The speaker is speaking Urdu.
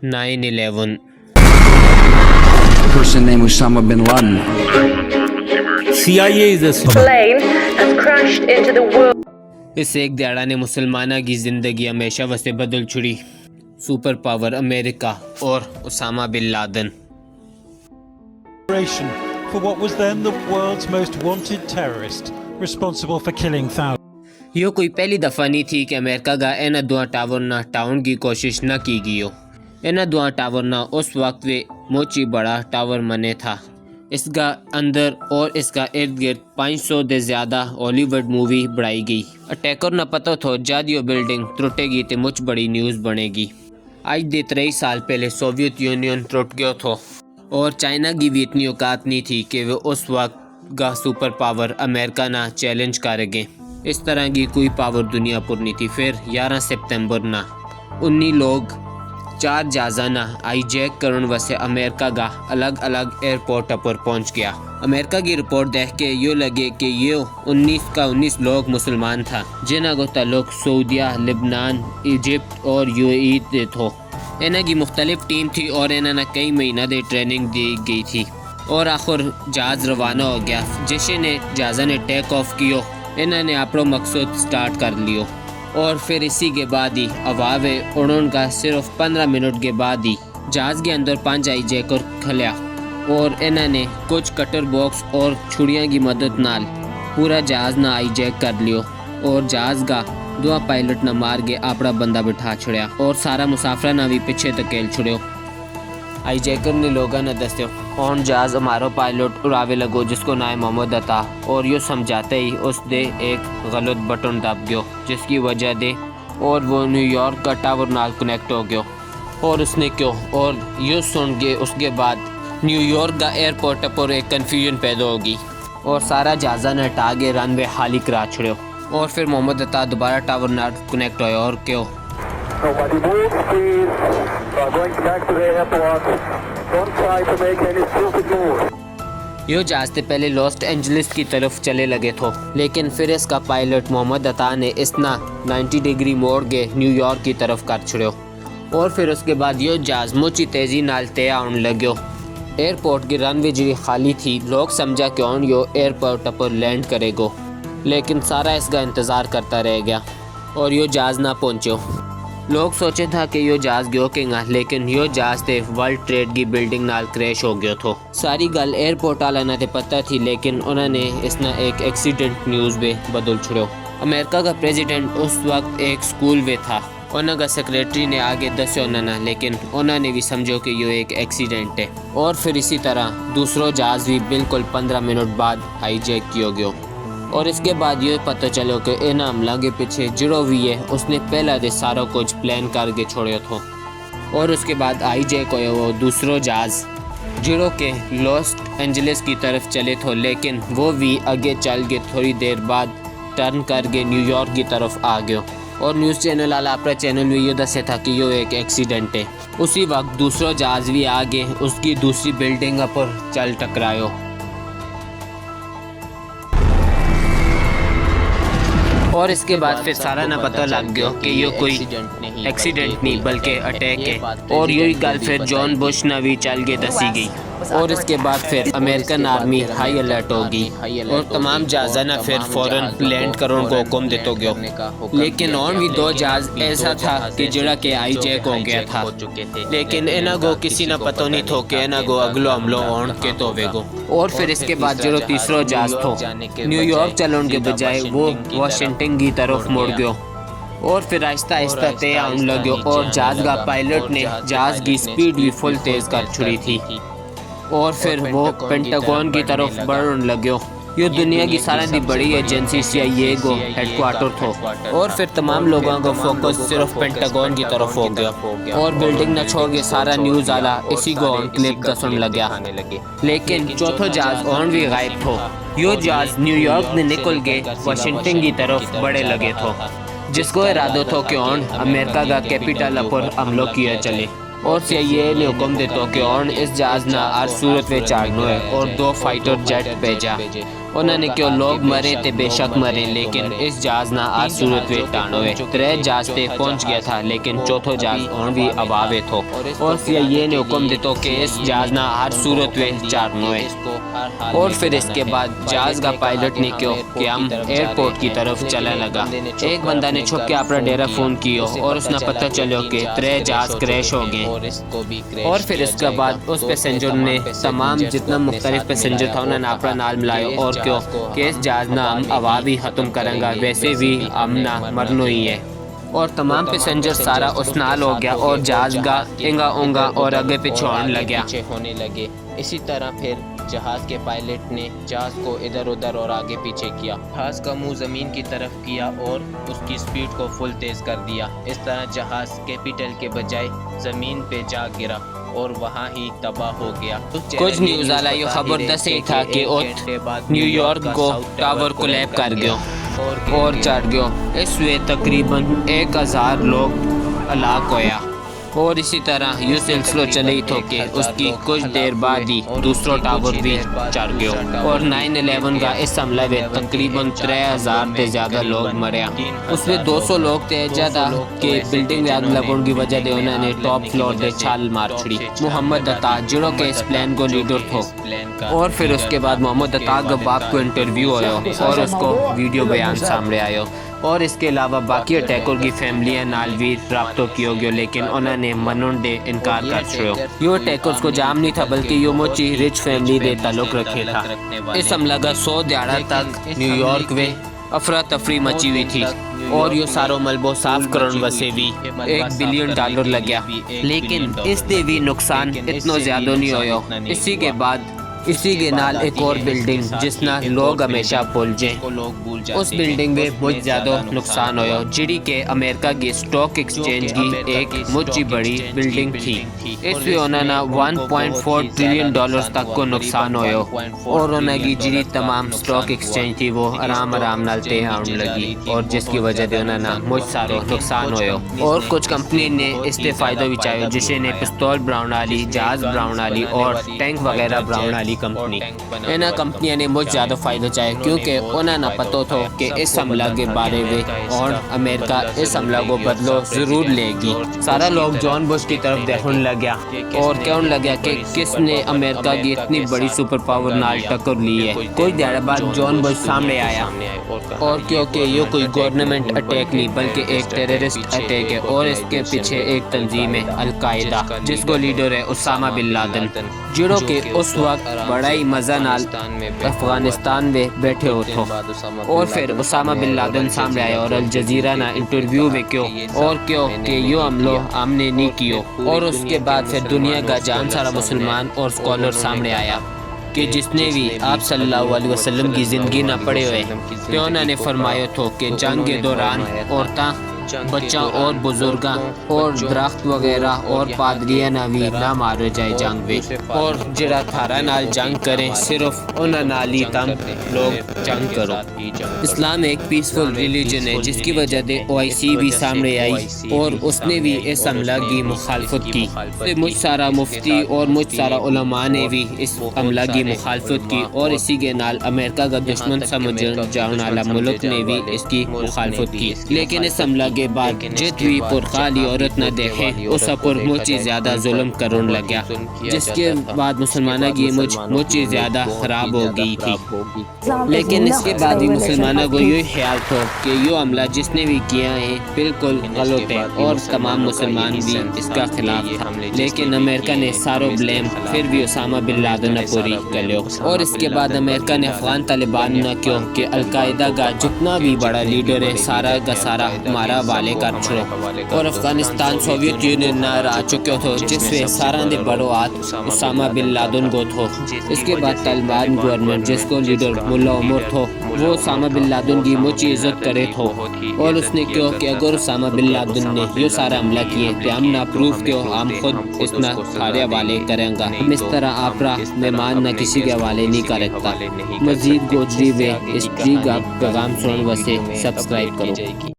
9/11 A person named Osama bin Laden. CIA is a plane has crashed into the world. اس ایک دیہڑا نے مسلمانہ کی زندگی ہمیشہ واسطے بدل چھڑی. سپر پاور امریکہ اور Osama bin Laden. for what was then the world's most wanted terrorist, responsible for killing thousands. یہ کوئی پہلی دفعہ نہیں تھی کہ امریکہ کا اینا دعا ٹاور نہ ٹاؤن کی کوشش نہ کی گئی ہو. اینا دعا ٹاور نہ اس وقت وے موچی بڑا ٹاور منے تھا. اس کا اندر اور اس کا ارد گرد 500 دے زیادہ ہالی ووڈ مووی بڑھائی گئی. اٹیکر نہ پتہ تھو جادیو بلڈنگ ٹوٹے گی تے مچ بڑی نیوز بنے گی. آج دے 23 سال پہلے سوویت یونین ٹوٹ گیا تھو اور چائنا کی بھی اتنی اوقات نہیں تھی کہ وہ اس وقت کا سپر پاور امریکہ نہ چیلنج کرے گے. اس طرح کی کوئی پاور دنیا پر نہیں تھی. پھر 11 سپتمبر نہ 19 لوگ 4 جہازاں نہ آئی جیک کرن واسطے امریکہ کا الگ الگ ایئرپورٹ پر پہنچ گیا. امریکہ کی رپورٹ دیکھ کے یہ لگے کہ یہ 19 لوگ مسلمان تھا جنہاں کو تعلق سعودیہ، لبنان، ایجپٹ اور UAE دے تھو. انہاں کی مختلف ٹیم تھی اور انہاں کئی مہینہ دے ٹریننگ دی گئی تھی اور آخر جہاز روانہ ہو گیا. جیسے نے جہازہ نے ٹیک آف کیو انہوں نے اپنا مقصد سٹارٹ کر لیو اور پھر اسی کے بعد ہی ہواوے اڑن کا صرف 15 منٹ کے بعد ہی جہاز کے اندر 5 آئی جیکر کھلیا اور انہوں نے کچھ کٹر باکس اور چھڑیاں کی مدد نال پورا جہاز نہ آئی جیک کر لیو اور جہاز کا 2 پائلٹ نہ مار کے اپنا بندہ بٹھا چھڑیا اور سارا مسافرہ نہ بھی پیچھے تکیل چھڑیو. آئی جیکر نے لوگاں نہ دستیو اون جہاز ہمارو پائلٹ اڑاوے لگو جس کو نام محمد عطا اور یہ سمجھاتے ہی اس دے ایک غلط بٹن دب گیو جس کی وجہ دے اور وہ نیو یارک کا ٹاور نال کنیکٹ ہو گیو اور اس نے کیوں اور یہ سن کے اس کے بعد نیو یارک کا ایئرپورٹ پر ایک کنفیوژن پیدا ہوگی اور سارا جہازہ نے ہٹا کے رن وے خالی کرا چھڑیو اور پھر محمد عطا دوبارہ ٹاور نال کنیکٹ ہویا اور کیوں Nobody move, please. Going back to the airport. Don't try to make any stupid moves. یہ جہاز سے پہلے لاس اینجلس کی طرف چلے لگے تھو لیکن پھر اس کا پائلٹ محمد عطا نے اس نہ 90 ڈگری موڑ کے نیو یارک کی طرف کر چھڑیو اور پھر اس کے بعد یہ جہاز موچی تیزی نال تے آن لگیو. ایئرپورٹ کی رن وے جی خالی تھی. لوگ سمجھا کہ اون یہ ایئرپورٹ پر لینڈ کرے گو لیکن سارا اس کا انتظار کرتا رہ گیا اور یہ جہاز نہ پہنچو. لوگ سوچے تھا کہ یہ جہاز گیو کے گا لیکن یہ جہاز تے ورلڈ ٹریڈ کی بلڈنگ نال کریش ہو گیا تھو. ساری گل ایئرپورٹ والا نہ تے پتہ تھی لیکن انہوں نے اس نہ ایک ایکسیڈنٹ نیوز میں بدل چھڑو. امریکہ کا پریزیڈنٹ اس وقت ایک سکول میں تھا. انہوں کا سیکریٹری نے آگے دسو نہ لیکن انہوں نے بھی سمجھو کہ یہ ایک ایکسیڈنٹ ہے اور پھر اسی طرح دوسروں جہاز بھی بالکل 15 منٹ بعد ہائی جیک کیا گیا اور اس کے بعد یہ پتہ چلو کہ ان حملہ کے پیچھے جڑو بھی ہے اس نے پہلا دے سارا کچھ پلان کر کے چھوڑیا تھو اور اس کے بعد آئی جیک ہویا وہ دوسروں جہاز جڑو کے لاس اینجلس کی طرف چلے تھو لیکن وہ بھی آگے چل کے تھوڑی دیر بعد ٹرن کر کے نیو یارک کی طرف آ گیا اور نیوز چینل والا اپنا چینل میں یہ دسے تھا کہ یہ ایک ایکسیڈنٹ ہے. اسی وقت دوسروں جہاز بھی آگے اس کی دوسری بلڈنگ پر چل ٹکرایو اور اس کے بعد پھر سارا نہ پتہ لگ گیا کہ یہ کوئی ایکسیڈنٹ نہیں بلکہ اٹیک ہے اور یہی گل پھر جان بش نہ بھی چل کے دسی گئی اور اس کے بعد پھر امریکن آرمی ہائی الرٹ ہوگی اور تمام جہازہ نہ پھر فوراً لینڈ کرنے کو حکم دیتو گیا لیکن اور بھی 2 جہاز ایسا تھا کہ جڑا کہ آئی جیک ہو گیا تھا لیکن انہاں کو کسی نہ پتہ نہیں تھو کہ انہاں کو اگلو حملو اون کے تو ویگو اور پھر اس کے بعد جڑو تیسرو جہاز تھو نیو یارک چلن کے بجائے وہ واشنگٹن کی طرف مڑ گیا اور پھر آہستہ آہستہ تے آن لگو اور جہاز کا پائلٹ نے جہاز کی سپیڈ بھی فل تیز کر چھڑی تھی اور پھر وہ پینٹاگون کی طرف بڑھن لگیو. یہ دنیا کی سارا دی بڑی ایجنسی CIA کو ہیڈ کوارٹر تھو اور پھر تمام لوگوں کو فوکس صرف پینٹاگون کی طرف ہو گیا اور بلڈنگ نہ چھوڑ کے سارا نیوز آلا اسی کو آن کلپ دسن لگیا لیکن چوتھا جہاز اون بھی غائب تھو. یہ جہاز نیو یارک نے نکل کے واشنگٹن کی طرف بڑھے لگے تھو جس کو ارادہ تھو کہ اون امریکہ کا کیپٹل پر حملہ کیا چلے اور CIA نے حکم دیتا کہ اون اس جہاز نہ ہر صورت میں چاڑنا ہے اور 2 فائٹر جیٹ بھیجا انہوں نے کیوں لوگ مرے تے بے شک مرے لیکن اس جہاز نہ ہر صورت وے ٹانوے ترے جہاز تے پہنچ گیا تھا لیکن چوتھو جہاز اون بھی اباوے تھو اور سی یہ نے حکم دیتو کہ اس جہاز نہ ہر صورت وے چارنوے اور پھر اس کے بعد جہاز کا پائلٹ نے کیوں کہ ہم ایئرپورٹ کی طرف چلے لگا ایک بندہ نے چھپ کے اپنا ڈیرا فون کیو اور اس نے پتہ چلو کہ ترے جہاز کریش ہو گئے اور پھر اس کے بعد اس پیسنجر نے تمام جتنا مختلف پیسنجر تھا انہوں نے اپنا نال ملایا اور کیوں کہ اس جہاز نہ ہم ہوا بھی ختم کریں گا ویسے بھی ہم نہ مرنو ہی ہے اور تمام پیسنجر سارا اس نال ہو گیا اور جہاز کا انگا اونگا اور آگے پیچھے ہونے لگے اسی طرح پھر جہاز کے پائلٹ نے جہاز کو ادھر ادھر اور آگے پیچھے کیا جہاز کا منہ زمین کی طرف کیا اور اس کی سپیڈ کو فل تیز کر دیا اس طرح جہاز کیپٹل کے بجائے زمین پہ جا گرا اور وہاں ہی تباہ ہو گیا کچھ نیوز والا یہ خبر دسے تھا کہ نیو یارک کو ٹاور کولیپ کر گیا اور چڑھ گیا اس وے تقریباً 1000 لوگ ہلاک ہویا اور اسی طرح یہ سلسلہ چلی تھو کہ اس کی کچھ دیر بعد ہی دوسرا ٹاور بھی چڑھ گیا اور 9/11 کا اس حملہ میں تقریباً 3000 سے زیادہ لوگ مریا اس میں 200 لوگ تھے جاتا کہ بلڈنگ میں آگ لگن کی وجہ سے انہوں نے ٹاپ فلور سے چھال مار چھڑی محمد عطا جڑوں کے اس پلان کو لیڈر تھو اور پھر اس کے بعد محمد عطا کا باپ کو انٹرویو ہویا اور اس کو ویڈیو بیان سامنے آیا اور اس کے علاوہ باقی اٹیکر کی فیملیاں نال بھی رابطوں کیو گیا لیکن انہوں نے منون دے انکار کر چھوڑو یہ اٹیکرز کو جام نہیں تھا بلکہ یہ موچی رچ فیملی دے تعلق رکھے تھا اس حملہ کا 100 دیہڑا تک نیو یارک میں افراتفری مچی ہوئی تھی اور یہ سارو ملبو صاف کرن وسے بھی $1 بلین لگیا لیکن اس دے بھی نقصان اتنا زیادہ نہیں ہویا اسی کے نال ایک اور بلڈنگ جس نہ لوگ ہمیشہ بھول جائیں اس بلڈنگ میں بہت زیادہ نقصان ہویا جڑی کہ امریکہ کی سٹاک ایکسچینج کی ایک مجھے بڑی بلڈنگ تھی اس میں انہوں نے $1.4 ٹریلین تک کو نقصان ہویا اور انہوں کی جڑی تمام سٹاک ایکسچینج تھی وہ آرام نال تے آن لگی اور جس کی وجہ سے انہوں نے مجھ سارو نقصان ہویا اور کچھ کمپنی نے اس سے فائدہ بھی چاہیے جسے نے پستول براؤن والی جہاز براؤن والی اور ٹینک وغیرہ براؤن والی کمپنی انہاں کمپنیاں نے مجھ زیادہ فائدہ چاہے کیونکہ انہوں نے پتہ تھا کہ اس حملہ کے بارے میں اور امریکہ اس حملہ کو بدلو ضرور لے گی سارا لوگ جان بش کی طرف دیکھنے لگیا اور کہنے لگیا کہ کس نے امریکہ کی اتنی بڑی سپر پاور نال ٹکر لی ہے کوئی دیر بعد جان بش سامنے آیا اور کیونکہ یہ کوئی گورنمنٹ اٹیک نہیں بلکہ ایک ٹیررسٹ اٹیک ہے اور اس کے پیچھے ایک تنظیم ہے القاعدہ جس کو لیڈر ہے اسامہ بن لادن جڑوں کے اس وقت بڑا ہی مزہ نال افغانستان میں بیٹھے ہو تھو اور پھر اسامہ بن لادن سامنے آیا اور الجزیرہ نہ انٹرویو میں کیوں کہ یہ حملہ ہم نے نہیں کیو اور اس کے بعد پھر دنیا کا جان سارا مسلمان اور اسکالر سامنے آیا کہ جس نے بھی آپ صلی اللہ علیہ وسلم کی زندگی نہ پڑے ہوئے کہ انہوں نے فرمایا تھو کہ جنگ کے دوران عورتاں بچہ اور بزرگاں اور درخت وغیرہ اور پادریاں نہ بھی نہ مارے جائے جنگ میں اور جڑا تھارا نال جنگ کریں صرف انہاں نال ہی تم لوگ جنگ کرو اسلام ایک پیسفل ریلیجن ہے جس کی وجہ سے OIC بھی سامنے آئی اور اس نے بھی اس حملہ کی مخالفت کی مجھ سارا مفتی اور مجھ سارا علماء نے بھی اس حملہ کی مخالفت کی اور اسی کے نال امریکہ کا دشمن سمجھ جانے والا ملک نے بھی اس کی مخالفت کی لیکن اس حملہ کے بعد جت بھی پر خالی عورت نہ دیکھے اس پر مجھے زیادہ ظلم کرن لگیا جس کے بعد مسلمانہ کی مجھے زیادہ خراب ہو گئی تھی لیکن اس کے بعد بھی مسلمانہ کو یہ خیال تھا کہ یہ حملہ جس نے بھی کیا ہے بالکل غلط ہے اور تمام مسلمان بھی اس کا خلاف تھا لیکن امریکہ نے سارو بلیم پھر بھی اسامہ بن لادن پوری کر لیا اور اس کے بعد امریکہ نے افغان طالبان نہ کیوں کہ القاعدہ کا جتنا بھی بڑا لیڈر ہے سارا کا سارا ہمارا والے کر چھوڑو اور افغانستان سوویت یونین نہ رہ چکے تھو جس سے سارا دے بڑو ہاتھ اسامہ بن لادن کو تھو اس کے بعد طالبان گورنمنٹ جس کو لیڈر ملا عمر تھو وہ اسامہ بن لادن کی مجھے عزت کرے تھو اور اس نے کیوں کہ اگر اسامہ بن لادن نے یہ سارا حملہ کیے تو ہم نہ پروف کیوں ہم خود اس نہ سارے حوالے کریں گا ہم اس طرح آپ را مہمان نہ کسی کے حوالے نہیں کرتا مزید گوجری وے اس کا پیغام سنن واسطے سبسکرائب کرو